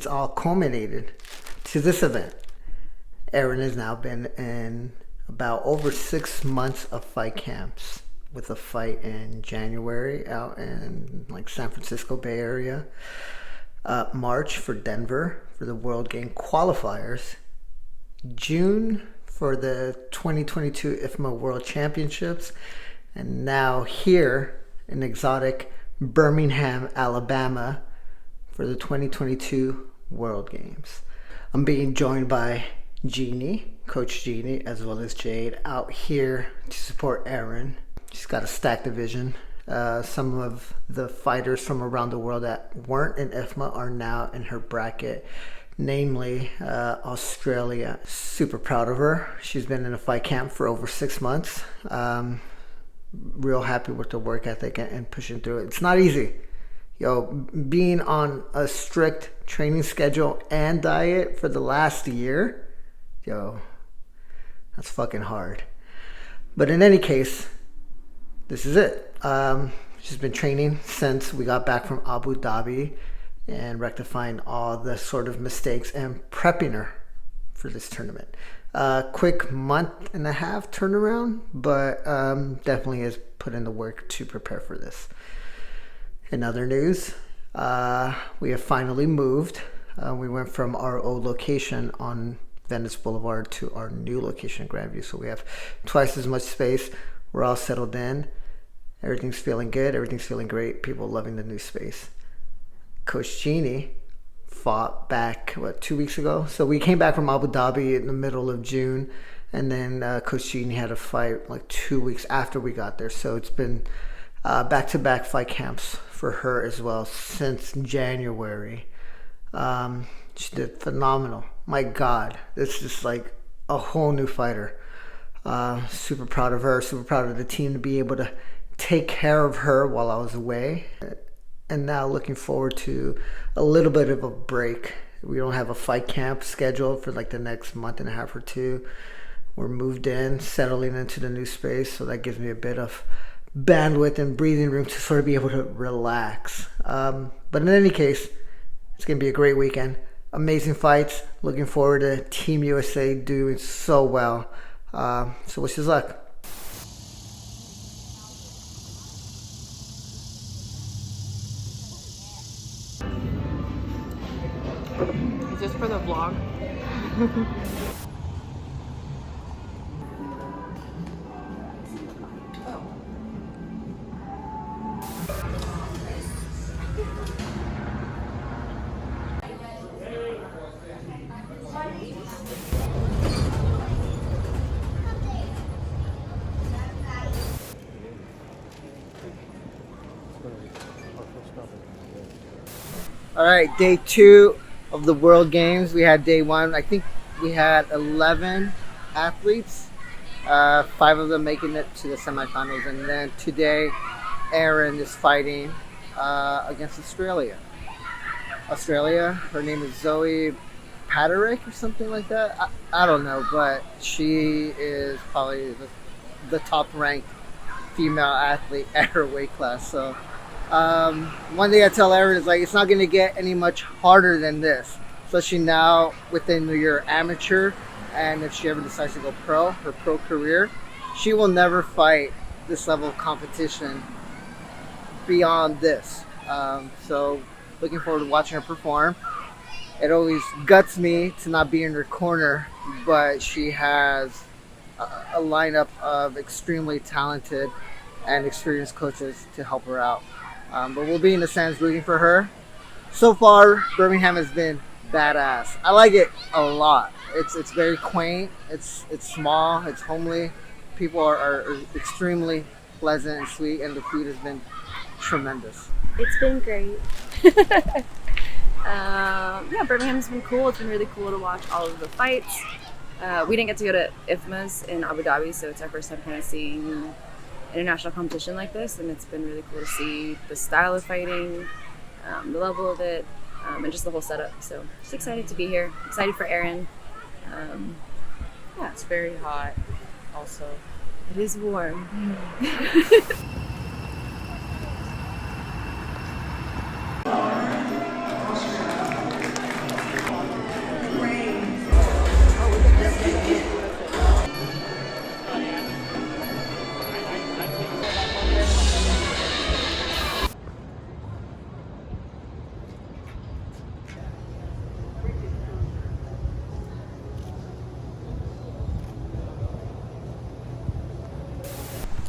it's all culminated to this event. Erin has now been in about over 6 months of fight camps, with a fight in January out in like San Francisco Bay Area, March for Denver for the World Game qualifiers, June for the 2022 IFMA World Championships, and now here in exotic Birmingham, Alabama for the 2022 World Games. I'm being joined by Jeannie, Coach Jeannie, as well as Jade, out here to support Erin. She's got a stacked division. Some of the fighters from around the world that weren't in IFMA are now in her bracket, namely Australia. Super proud of her. She's been in a fight camp for over 6 months. Real happy with the work ethic and pushing through it. It's not easy. Being on a strict training schedule and diet for the last year, that's fucking hard. But in any case, this is it. She's been training since we got back from Abu Dhabi and rectifying all the sort of mistakes and prepping her for this tournament. Quick month and a half turnaround, but definitely has put in the work to prepare for this. In other news, we have finally moved. We went from our old location on Venice Boulevard to our new location in Grandview. So we have twice as much space. We're all settled in. Everything's feeling good. Everything's feeling great. People loving the new space. Coach Jeannie fought back, 2 weeks ago? So we came back from Abu Dhabi in the middle of June. And then Coach Jeannie had a fight like 2 weeks after we got there. So it's been back-to-back fight camps for her as well since January. She did phenomenal. My God, it's just like a whole new fighter. Super proud of her, super proud of the team to be able to take care of her while I was away. And now looking forward to a little bit of a break. We don't have a fight camp scheduled for like the next month and a half or two. We're moved in, settling into the new space, so that gives me a bit of bandwidth and breathing room to sort of be able to relax. But in any case, it's going to be a great weekend. Amazing fights. Looking forward to Team USA doing so well. So wish us luck. Is this for the vlog? All right, day 2 of the World Games. We had day 1. I think we had 11 athletes, 5 of them making it to the semifinals. And then today, Erin is fighting against Australia. Her name is Zoe Paterick or something like that. I don't know, but she is probably the top-ranked female athlete at her weight class. So one thing I tell Erin is like, it's not going to get any much harder than this, especially now within your amateur, and if she ever decides to go pro, her pro career, she will never fight this level of competition beyond this. So looking forward to watching her perform. It always guts me to not be in her corner, but she has a lineup of extremely talented and experienced coaches to help her out. But we'll be in the stands rooting for her. So far, Birmingham has been badass. I like it a lot. It's very quaint. It's small. It's homely. People are extremely pleasant and sweet, and the food has been tremendous. It's been great. Yeah, Birmingham's been cool. It's been really cool to watch all of the fights. We didn't get to go to IFMAs in Abu Dhabi, so it's our first time kind of seeing international competition like this, and it's been really cool to see the style of fighting, the level of it, and just the whole setup. So just excited to be here. Excited for Erin. Yeah, It's very hot also. it is warm.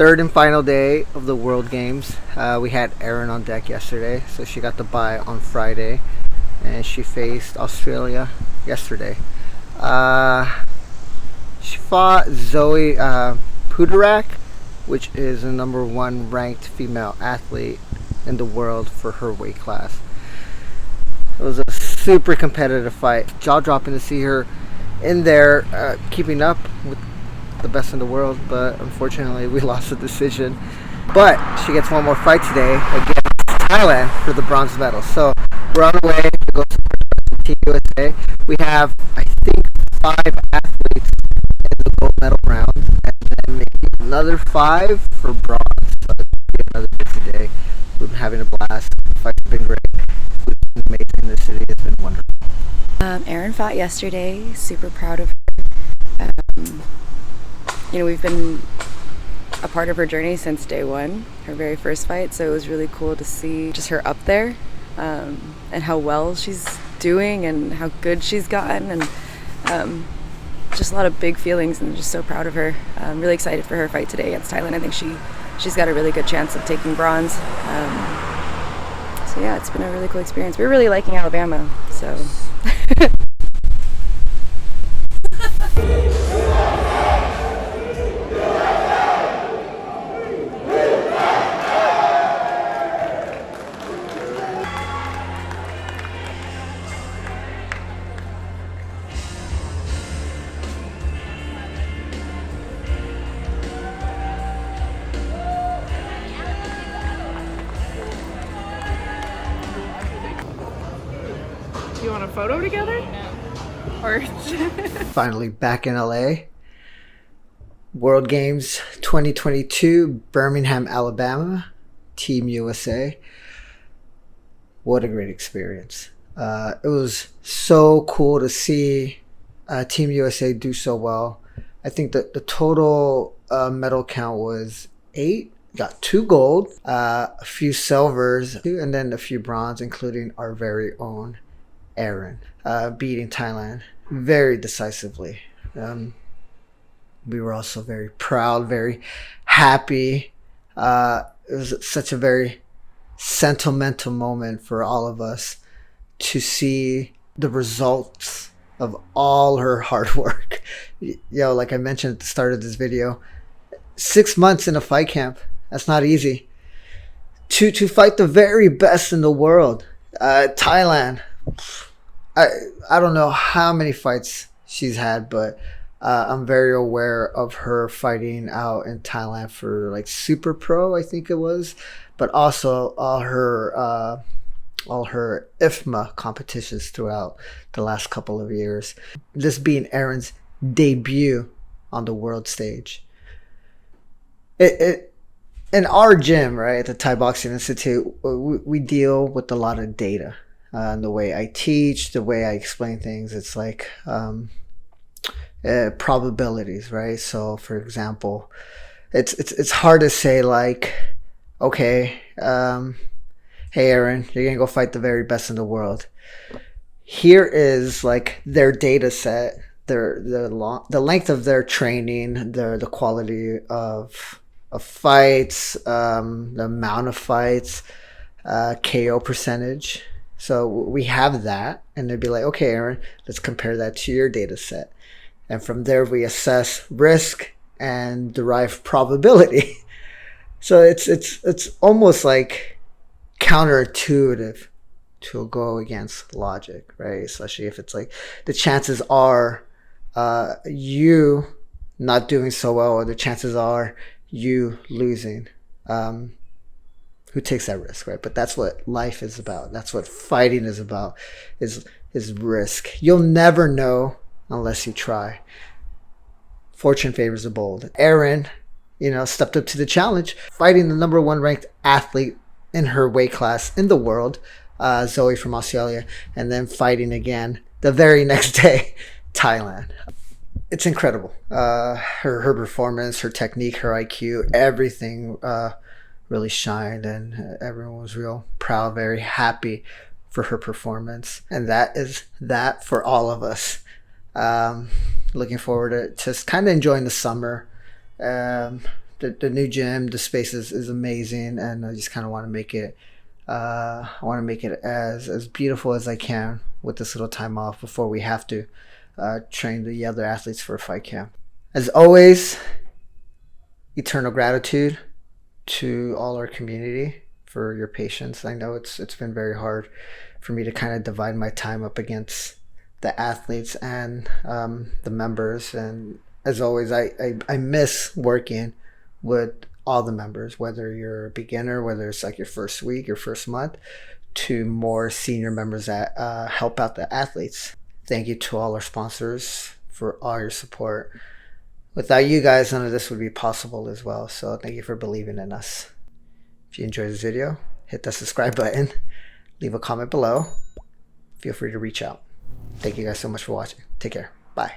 third and final day of the World Games. We had Erin on deck yesterday, so she got the bye on Friday, and she faced Australia yesterday. She fought Zoe Puderak, which is the number 1 ranked female athlete in the world for her weight class. It was a super competitive fight. Jaw-dropping to see her in there keeping up with the best in the world, but unfortunately we lost the decision. But she gets one more fight today against Thailand for the bronze medal. So we're on the way to go to Team USA. We have, I think, 5 athletes in the gold medal round, and then maybe another 5 for bronze. So it's gonna be another busy day. We've been having a blast. The fights have been great. It's been amazing. The city has been wonderful. Erin fought yesterday. Super proud of her. We've been a part of her journey since day one, her very first fight. So it was really cool to see just her up there, and how well she's doing and how good she's gotten, and just a lot of big feelings, and just so proud of her. I'm really excited for her fight today against Thailand. I think she's got a really good chance of taking bronze. So yeah, it's been a really cool experience. We're really liking Alabama, so. Do you want a photo together? Or Finally back in LA. World Games 2022, Birmingham, Alabama, Team USA. What a great experience. It was so cool to see Team USA do so well. I think that the total medal count was 8. Got 2 gold, a few silvers, and then a few bronze, including our very own Erin, beating Thailand very decisively. We were also very proud, very happy. It was such a very sentimental moment for all of us to see the results of all her hard work. Like I mentioned at the start of this video, 6 months in a fight camp. That's not easy. To fight the very best in the world. Thailand. I don't know how many fights she's had, but I'm very aware of her fighting out in Thailand for like Super Pro, I think it was, but also all her IFMA competitions throughout the last couple of years. This being Erin's debut on the world stage. In our gym, right, at the Thai Boxing Institute, we deal with a lot of data. The way I teach, the way I explain things, it's like probabilities, right? So, for example, it's hard to say like, okay, hey Erin, you're gonna go fight the very best in the world. Here is like their data set, the length of their training, the quality of fights, the amount of fights, KO percentage. So we have that, and they'd be like, okay, Erin, let's compare that to your data set. And from there, we assess risk and derive probability. So it's almost like counterintuitive to go against logic, right? Especially if it's like the chances are you not doing so well, or the chances are you losing. Who takes that risk, right? But that's what life is about. That's what fighting is about, is risk. You'll never know unless you try. Fortune favors the bold. Erin, stepped up to the challenge, fighting the number 1 ranked athlete in her weight class in the world, Zoe from Australia, and then fighting again the very next day, Thailand. It's incredible. Her performance, her technique, her IQ, everything really shined, and everyone was real proud, very happy for her performance. And that is that for all of us. Looking forward to just kind of enjoying the summer, the new gym, the space is amazing, and I just kind of want to make it. I want to make it as beautiful as I can with this little time off before we have to train the other athletes for a fight camp. As always, eternal gratitude to all our community for your patience. I know it's been very hard for me to kind of divide my time up against the athletes and the members. And as always, I miss working with all the members, whether you're a beginner, whether it's like your first week, your first month, to more senior members that help out the athletes. Thank you to all our sponsors for all your support. Without you guys, none of this would be possible as well. So thank you for believing in us. If you enjoyed this video, hit the subscribe button, leave a comment below. Feel free to reach out. Thank you guys so much for watching. Take care. Bye.